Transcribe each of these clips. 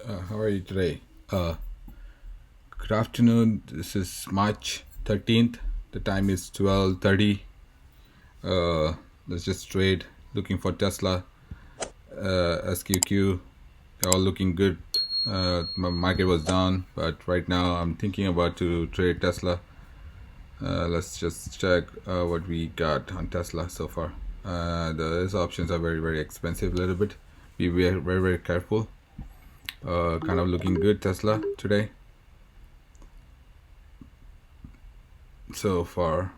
How are you today? Good afternoon. This is March 13th. The time is 12:30. Let's just trade. Looking for Tesla, SQQ. They're all looking good. My market was down, but right now I'm thinking about to trade Tesla. Let's just check what we got on Tesla so far. Those options are very expensive a little bit. Be very careful. Kind of looking good Tesla today so far.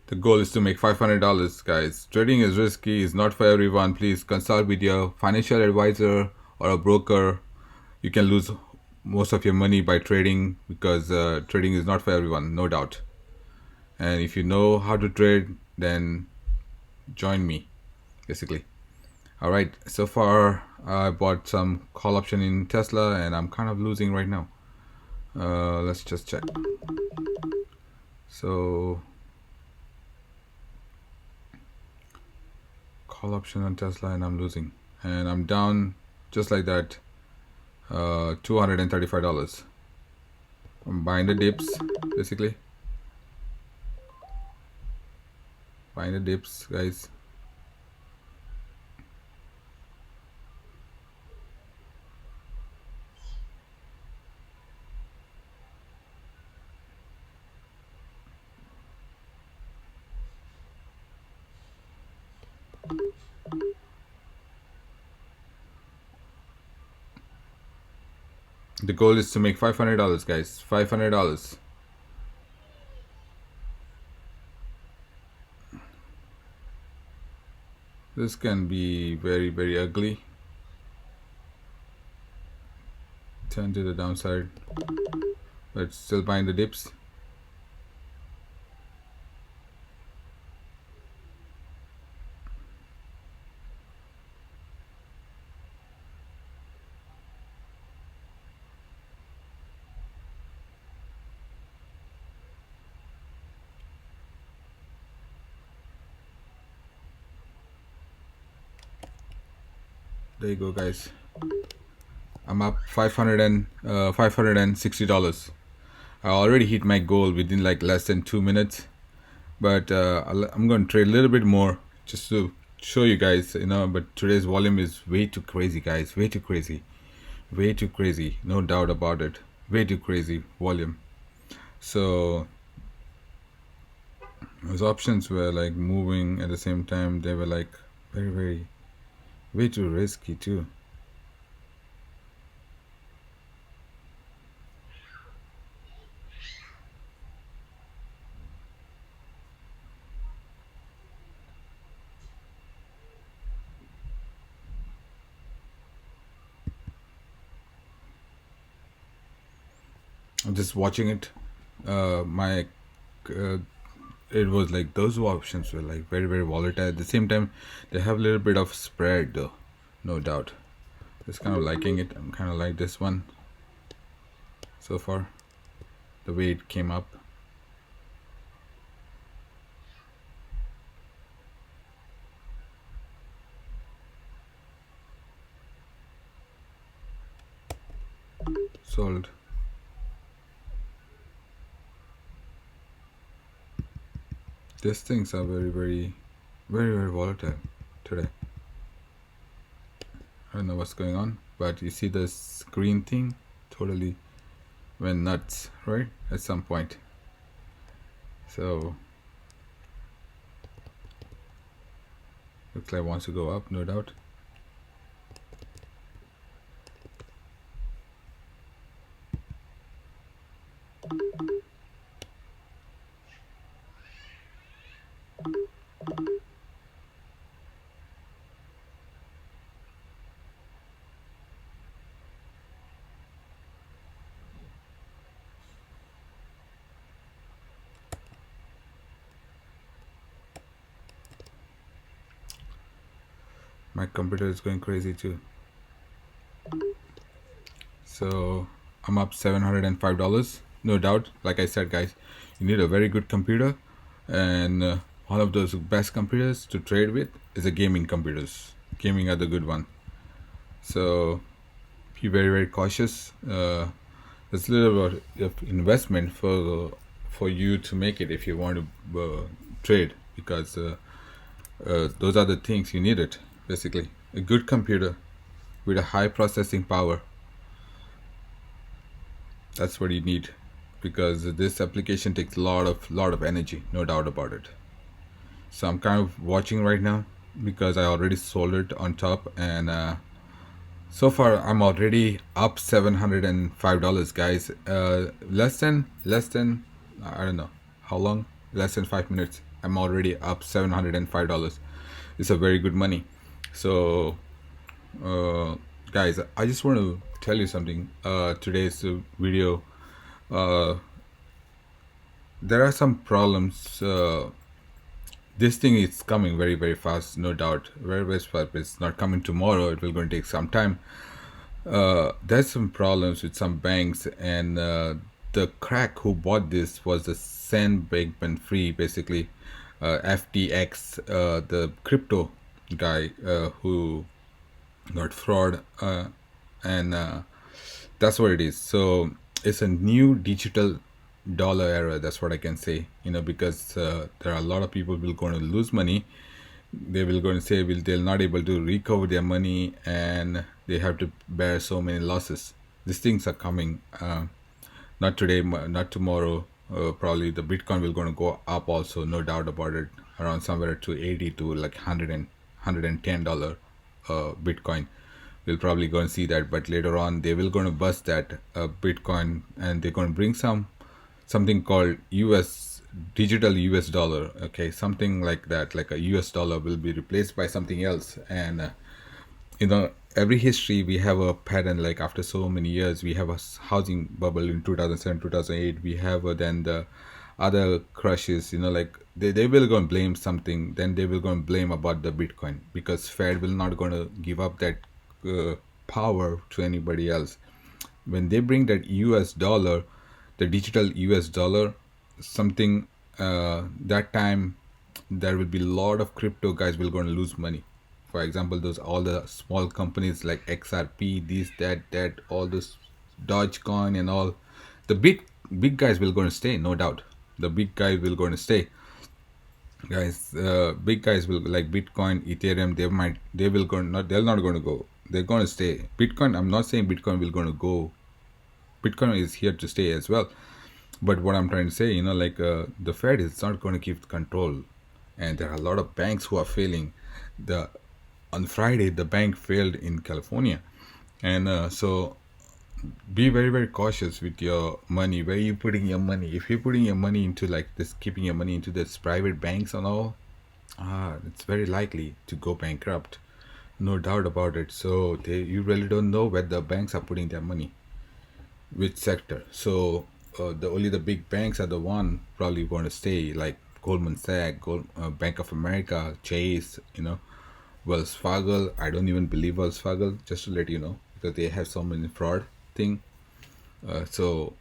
The goal is to make $500, guys. Trading is risky, it's not for everyone. Please consult with your financial advisor or a broker. You can lose most of your money by trading because trading is not for everyone, no doubt. And if you know how to trade, then join me, basically. All right, so far I bought some call option in Tesla and I'm kind of losing right now. Let's just check. So call option on Tesla and I'm losing, and I'm down just like that. $235. I'm buying the dips, basically buying the dips, guys. The goal is to make $500, guys. $500. This can be very ugly. Turn to the downside, but still buying the dips. There you go, guys. I'm up $560. I already hit my goal within like less than 2 minutes, but I'm going to trade a little bit more just to show you guys, but today's volume is way too crazy, guys. Way too crazy, no doubt about it. Way too crazy volume. So those options were like moving at the same time. They were like very way too risky too. I'm just watching it. My it was like those options were like very volatile. At the same time, they have a little bit of spread though, no doubt. Just kind of liking it. I'm kind of like this one so far, the way it came up. Sold. These things are very volatile today. I don't know what's going on, but you see this green thing totally went nuts, right? At some point. So looks like it wants to go up, no doubt. My computer is going crazy too. So I'm up $705, no doubt. Like I said, guys, you need a very good computer, and one of those best computers to trade with is a gaming computers. Gaming are the good one. So be very very cautious. It's a little bit of investment for you to make it if you want to trade, because those are the things you need. It basically a good computer with a high processing power. That's what you need, because this application takes a lot of energy, no doubt about it. So I'm kind of watching right now because I already sold it on top, and so far I'm already up $705, guys. Less than I don't know how long, less than 5 minutes. I'm already up $705. It's a very good money. So uh, guys, I just want to tell you something. Today's video, uh, there are some problems. This thing is coming very very fast, no doubt, very very fast. It's not coming tomorrow. It will going to take some time. There's some problems with some banks, and the crack who bought this was the Sam Bankman-Fried, basically, FTX, the crypto guy who got fraud, and that's what it is. So it's a new digital dollar era. That's what I can say. Because there are a lot of people will going to lose money. They will going to say they'll not able to recover their money, and they have to bear so many losses. These things are coming. Not today, not tomorrow. Probably the Bitcoin will going to go up also, no doubt about it, around somewhere to 80 to like $110 Bitcoin. We'll probably go and see that, but later on they will going to bust that Bitcoin, and they're going to bring something called digital US dollar. Okay, something like that, like a US dollar will be replaced by something else. And every history we have a pattern. Like after so many years, we have a housing bubble in 2007 2008. We have then the other crushes. Like they will go and blame something, then they will go and blame about the Bitcoin, because Fed will not going to give up that power to anybody else. When they bring that US dollar, the digital US dollar, something, that time there will be a lot of crypto guys will going to lose money. For example, those all the small companies like XRP, this, that, all this Dogecoin and all, the big guys will going to stay, no doubt. The big guys will going to stay, guys. Big guys will, like Bitcoin, Ethereum, they're not going to go. They're going to stay. Bitcoin, I'm not saying Bitcoin will going to go. Bitcoin is here to stay as well. But what I'm trying to say, like the Fed is not going to keep control, and there are a lot of banks who are failing. On Friday, the bank failed in California, and so be very very cautious with your money. Where you putting your money? If you're putting your money into like this, keeping your money into this private banks and all, it's very likely to go bankrupt, no doubt about it. So you really don't know where the banks are putting their money, which sector. So only the big banks are the one probably going to stay, like Goldman Sachs, Bank of America, Chase, Wells Fargo. I don't even believe Wells Fargo, just to let you know, because they have so many fraud thing. So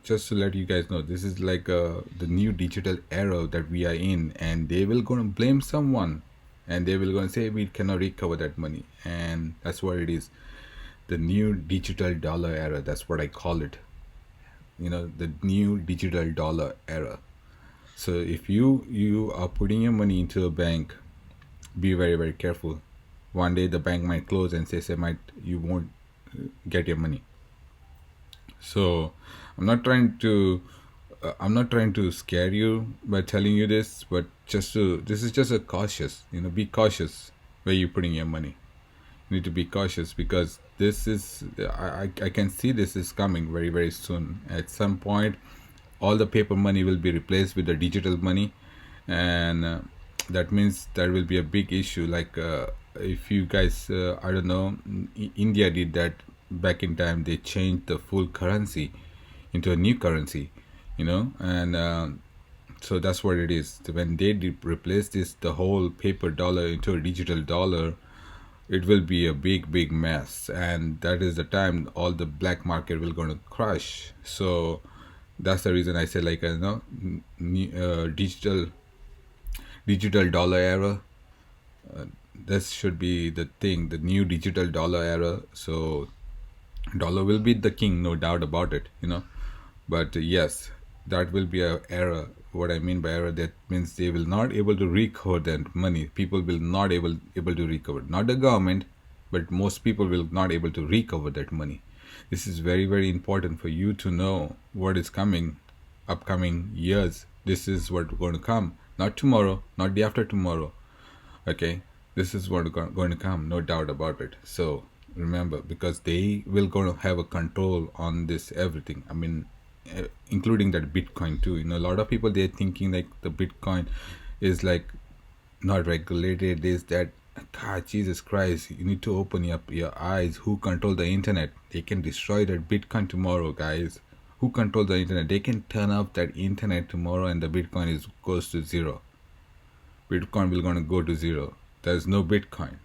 just to let you guys know, this is like the new digital era that we are in, and they will going to blame someone, and they will going to say we cannot recover that money, and that's what it is. The new digital dollar era, that's what I call it. The new digital dollar era. So if you are putting your money into a bank, be very very careful. One day the bank might close and say you won't get your money. So I'm not trying to scare you by telling you this, but this is just a cautious. Be cautious where you're putting your money. You need to be cautious, because this is, I can see this is coming very very soon. At some point, all the paper money will be replaced with the digital money, and that means there will be a big issue. Like if you guys, I don't know, India did that back in time. They changed the full currency into a new currency, and so that's what it is. When they replace the whole paper dollar into a digital dollar, it will be a big mess, and that is the time all the black market will going to crush. So that's the reason I say, like, digital dollar era. This should be the thing, the new digital dollar era. So Dollar will be the king, no doubt about it, but yes, that will be a error. What I mean by error, that means they will not able to recover that money. People will not able to recover, not the government, but most people will not able to recover that money. This is very very important for you to know what is coming, upcoming years. This is what going to come, not tomorrow, not the after tomorrow. Okay, this is what going to come, no doubt about it. So remember, because they will going to have a control on this everything. I mean, including that Bitcoin too. A lot of people, they're thinking like the Bitcoin is like not regulated, is that. God, Jesus Christ, you need to open up your eyes. Who control the internet? They can destroy that Bitcoin tomorrow, guys. Who control the internet? They can turn off that internet tomorrow and the Bitcoin is goes to zero. Bitcoin will gonna go to zero. There's no Bitcoin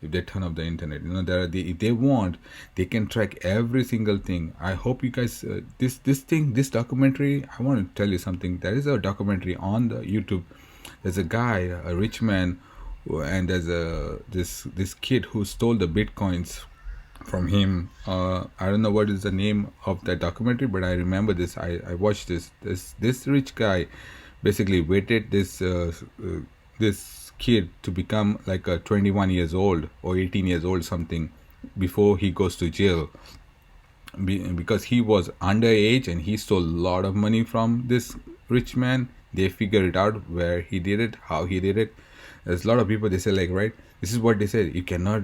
if they turn off the internet. If they want, they can track every single thing. I hope you guys this documentary. I want to tell you something. There is a documentary on the YouTube. There's a guy, a rich man, and there's this kid who stole the bitcoins from him. I don't know what is the name of that documentary, but I remember this. I watched this rich guy basically waited this kid to become like a 21 years old or 18 years old something before he goes to jail, because he was underage and he stole a lot of money from this rich man. They figured out where he did it, how he did it. There's a lot of people, they say like, right, this is what they said, you cannot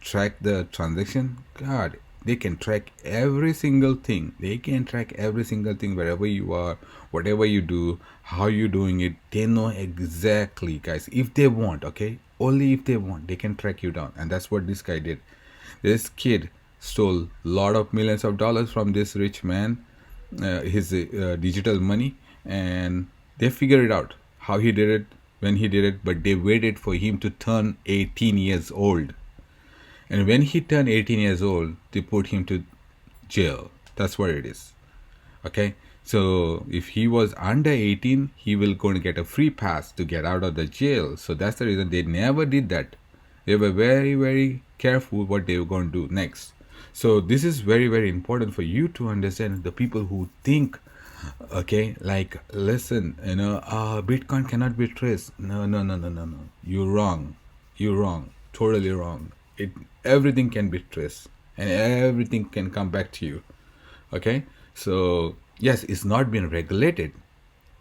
track the transaction. God, they can track every single thing. They can track every single thing, wherever you are, whatever you do, how you doing it. They know exactly, guys, if they want. Okay, only if they want, they can track you down. And that's what this guy did. This kid stole a lot of millions of dollars from this rich man, his digital money, and they figured it out how he did it, when he did it, but they waited for him to turn 18 years old. And when he turned 18 years old, they put him to jail. That's what it is. Okay, so if he was under 18, he will going to get a free pass to get out of the jail. So that's the reason they never did that. They were very very careful what they were going to do next. So this is very very important for you to understand. The people who think, okay, like, listen, Bitcoin cannot be traced. No, no, no, no, no, no. You're wrong. You're wrong. Totally wrong. Everything can be traced and everything can come back to you. Okay, so yes, it's not been regulated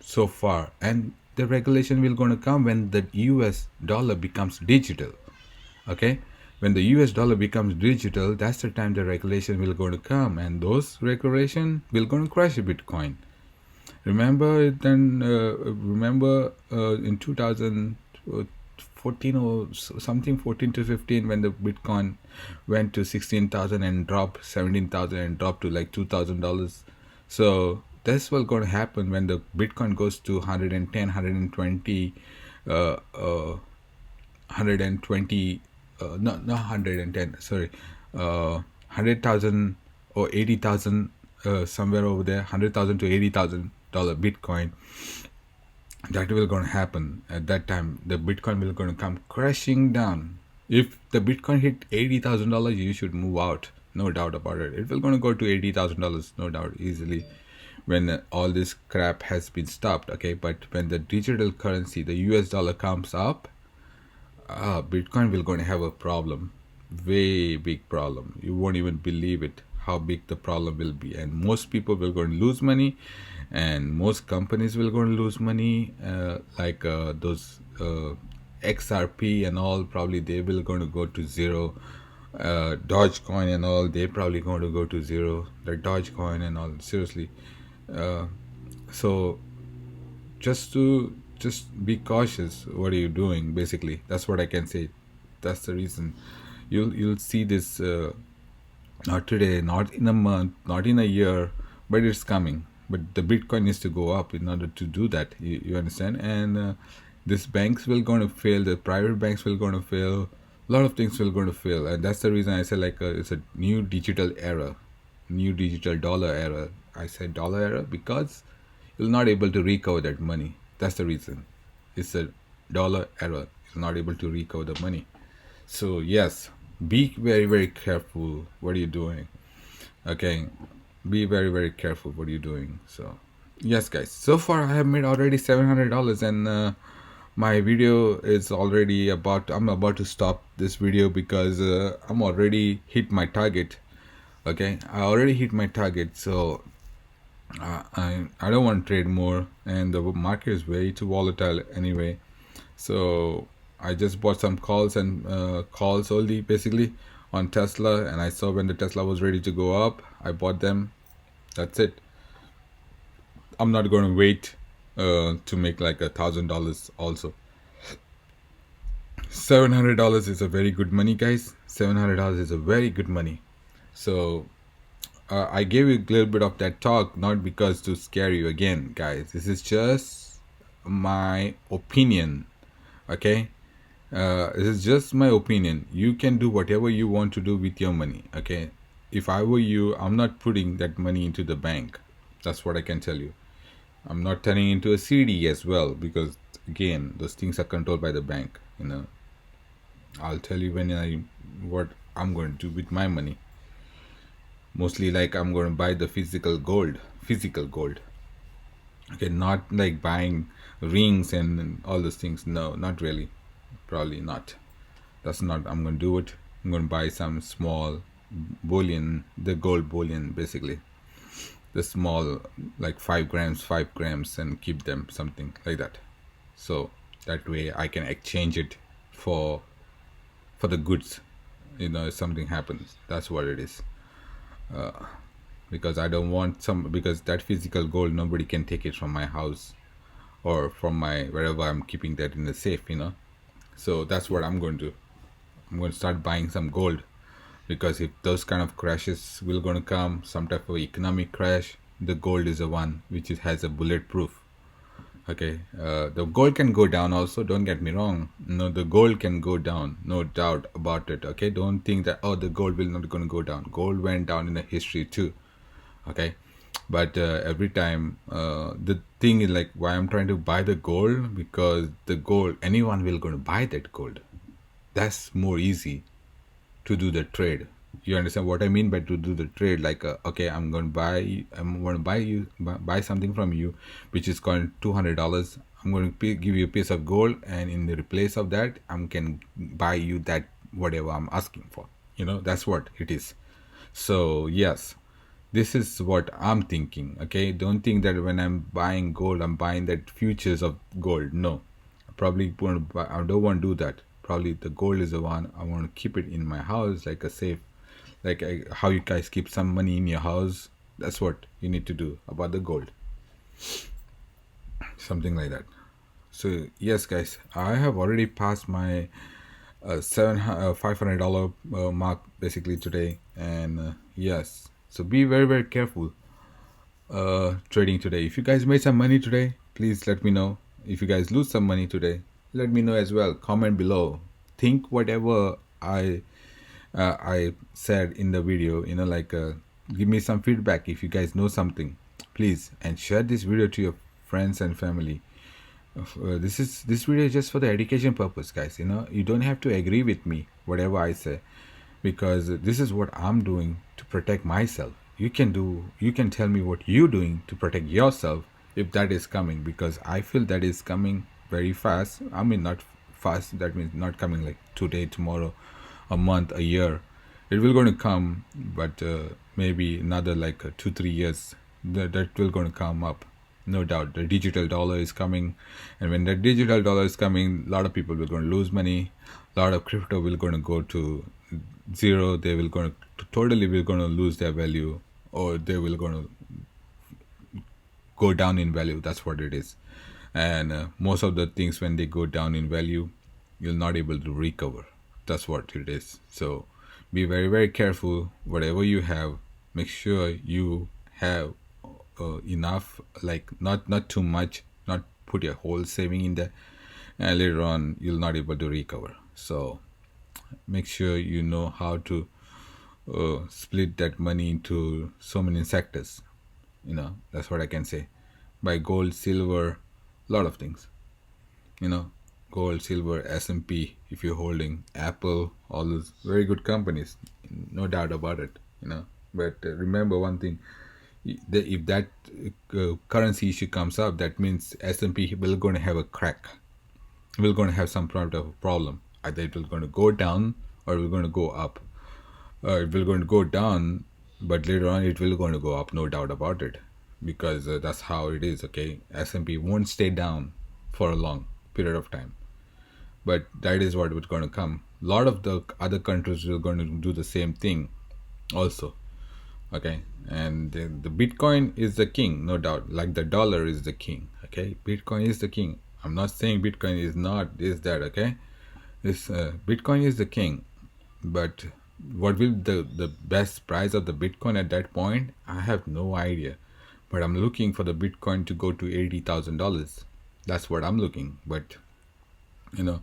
so far, and the regulation will going to come when the US dollar becomes digital. Okay, when the US dollar becomes digital, that's the time the regulation will going to come, and those regulation will going to crash Bitcoin. Remember then? Remember in 2014 or something, 14 to 15, when the Bitcoin went to 16,000 and dropped 17,000 and dropped to like $2,000. So that's what's going to happen when the Bitcoin goes to 110, 120, 120. Not 110. Sorry, 100,000 or 80,000. Somewhere over there, 100,000 to $80,000 Bitcoin. That will going to happen at that time. The Bitcoin will going to come crashing down. If the Bitcoin hit $80,000, you should move out, no doubt about it. It will going to go to $80,000, no doubt, easily, when all this crap has been stopped. Okay, but when the digital currency, the US dollar, comes up, Bitcoin will going to have a problem, way big problem. You won't even believe it, how big the problem will be, and most people will going to lose money, and most companies will going to lose money, like those XRP and all, probably they will going to go to zero. Dogecoin and all, they probably going to go to zero. The Dogecoin and all, seriously. So just be cautious. What are you doing? Basically, that's what I can say. That's the reason you'll see this. Not today, not in a month, not in a year, but it's coming. But the Bitcoin needs to go up in order to do that. You understand? And these banks will going to fail. The private banks will going to fail. A lot of things will going to fail, and that's the reason I say like it's a new digital era, new digital dollar era. I said dollar era because you're not able to recover that money. That's the reason. It's a dollar era. You're not able to recover the money. So yes, be very very careful what are you doing. Okay, be very very careful what you're doing. So yes guys, so far I have made already $700, and my video is already I'm about to stop this video because I'm already hit my target. Okay, I already hit my target, so I don't want to trade more, and the market is way too volatile anyway. So I just bought some calls and calls only basically on Tesla, and I saw when the Tesla was ready to go up, I bought them. That's it. I'm not going to wait to make like $1,000 also. $700 is a very good money, guys. $700 is a very good money. So I gave you a little bit of that talk, not because to scare you again, guys. This is just my opinion. Okay, this is just my opinion. You can do whatever you want to do with your money. Okay, if I were you, I'm not putting that money into the bank. That's what I can tell you. I'm not turning into a CD as well, because again, those things are controlled by the bank. I'll tell you what I'm going to do with my money. Mostly like I'm going to buy the physical gold. Okay, not like buying rings and all those things. No, not really. Probably not. That's not, I'm going to do it. I'm going to buy some small bullion, the gold bullion basically. The small, like 5 grams, and keep them, something like that. So that way I can exchange it for the goods, if something happens. That's what it is. Because I don't want because that physical gold, nobody can take it from my house or from my wherever I'm keeping that in the safe. So that's what I'm going to do. I'm going to start buying some gold, because if those kind of crashes will going to come, some type of economic crash, the gold is the one which has a bulletproof. Okay, the gold can go down also, don't get me wrong. No, the gold can go down, no doubt about it. Okay, don't think that, oh, the gold will not going to go down. Gold went down in the history too. Okay, but every time, the thing is like, why I'm trying to buy the gold, because the gold, anyone will going to buy that gold. That's more easy to do the trade. You understand what I mean by to do the trade? Like, okay, I'm going to buy something from you, which is called $200. I'm going to give you a piece of gold, and in the replace of that, I can buy you that whatever I'm asking for. That's what it is. So yes, this is what I'm thinking. Okay, don't think that when I'm buying gold, I'm buying that futures of gold. No, I don't want to do that. Probably the gold is the one I want to keep it in my house, like a safe, like how you guys keep some money in your house. That's what you need to do about the gold, something like that. So yes, guys, I have already passed my $500 mark basically today, and yes, so be very very careful trading today. If you guys made some money today, please let me know. If you guys lose some money today, let me know as well. Comment below. Think whatever I said in the video. Like give me some feedback if you guys know something, please, and share this video to your friends and family. This video is just for the education purpose, guys. You don't have to agree with me whatever I say, because this is what I'm doing to protect myself. You can tell me what you're doing to protect yourself, if that is coming, because I feel that is coming very fast. I mean, not fast, that means not coming like today, tomorrow, a month, a year. It will going to come, but maybe another like 2-3 years, that will going to come up. No doubt the digital dollar is coming, and when that digital dollar is coming, a lot of people will going to lose money. A lot of crypto will going to go to zero. They will going to totally will going to lose their value, or they will going to go down in value. That's what it is. And most of the things, when they go down in value, you're not able to recover. That's what it is. So be very very careful. Whatever you have, make sure you have enough, like not too much, not put your whole saving in there, and later on you'll not able to recover. So make sure you know how to split that money into so many sectors. That's what I can say. Buy gold, silver, a lot of things. Gold, silver, S&P, if you're holding Apple, all those very good companies, no doubt about it. But remember one thing: if that currency issue comes up, that means S&P will going to have a crack. We're going to have some sort of problem. Either it will going to go down or we're going to go up. It will going to go down, but later on it will going to go up, no doubt about it, because that's how it is. Okay, S&P won't stay down for a long period of time, but that is what is going to come. A lot of the other countries are going to do the same thing also. Okay, and the Bitcoin is the king, no doubt, like the dollar is the king. Okay, Bitcoin is the king. I'm not saying Bitcoin is not is that. Okay, this Bitcoin is the king, but what will the best price of the Bitcoin at that point? I have no idea, but I'm looking for the Bitcoin to go to $80,000. That's what I'm looking. But you know,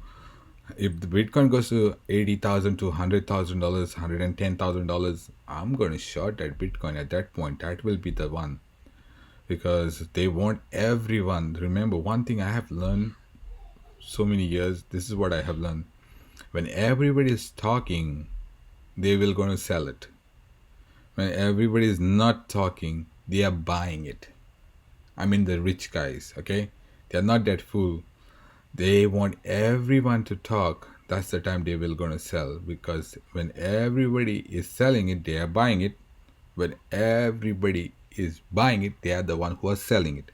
if the Bitcoin goes to $80,000 to $100,000, $110,000, I'm going to short that Bitcoin at that point. That will be the one, because they want everyone. Remember one thing I have learned so many years. This is what I have learned: when everybody is talking, they will going to sell it. When everybody is not talking, they are buying it. I mean the rich guys. Okay, they are not that fool. They want everyone to talk. That's the time they will gonna sell, because when everybody is selling it, they are buying it. When everybody is buying it, they are the one who are selling it.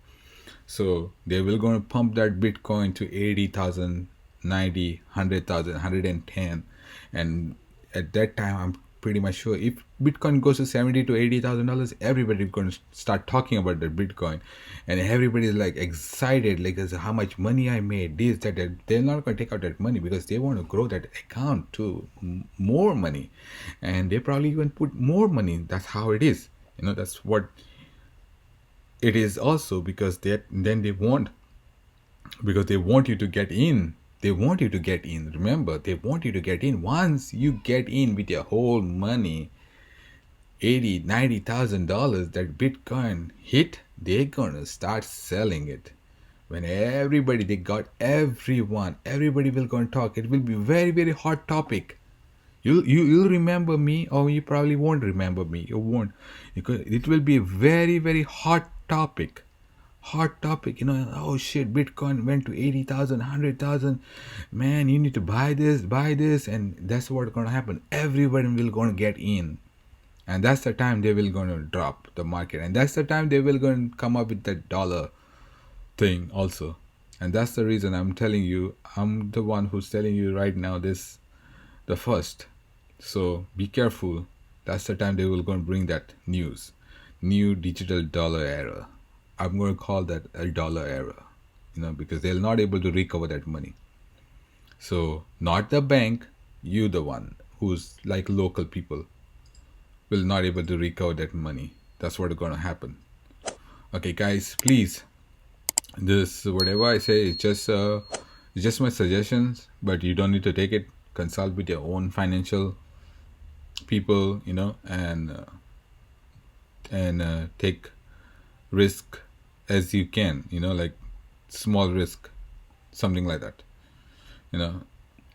So they will gonna pump that Bitcoin to 80,000, 90, 100,000, 110, and at that time I'm pretty much sure if Bitcoin goes to 70 to $80,000, everybody is going to start talking about that Bitcoin, and everybody is like excited, like as how much money I made, this, that. They're not going to take out that money because they want to grow that account to more money, and they probably even put more money. That's how it is. That's what it is also, because then they want, because they want you to get in. They want you to get in. Remember, they want you to get in. Once you get in with your whole money, $80,000, $90,000, that Bitcoin hit, they're gonna start selling it. When everybody will go and talk. It will be very, very hot topic. You'll remember me, or you probably won't remember me. You won't, because it will be a very, very hot topic. Oh shit, Bitcoin went to 80,000, 100,000. Man, you need to buy this, and that's what's gonna happen. Everybody will gonna get in, and that's the time they will gonna drop the market, and that's the time they will gonna come up with that dollar thing also. And that's the reason I'm telling you, I'm the one who's telling you right now this, the first. So be careful. That's the time they will gonna bring that new digital dollar era. I'm going to call that a dollar era, because they're not able to recover that money. So not the bank, you the one who's like local people will not able to recover that money. That's what's going to happen. Okay, guys, please, this whatever I say is just my suggestions, but you don't need to take it. Consult with your own financial people, and take risk as you can, like small risk, something like that,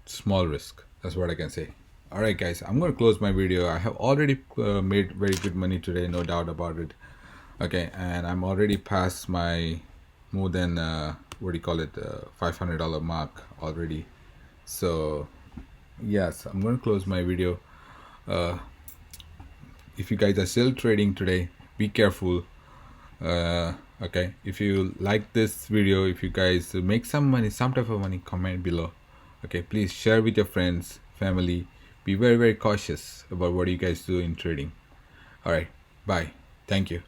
small risk. That's what I can say. All right, guys, I'm going to close my video. I have already made very good money today, no doubt about it. Okay, and I'm already past my more than $500 mark already. So yes, I'm going to close my video. If you guys are still trading today, be careful. Okay, if you like this video, if you guys make some money, some type of money, comment below. Okay, please share with your friends, family. Be very, very cautious about what you guys do in trading. All right, bye. Thank you.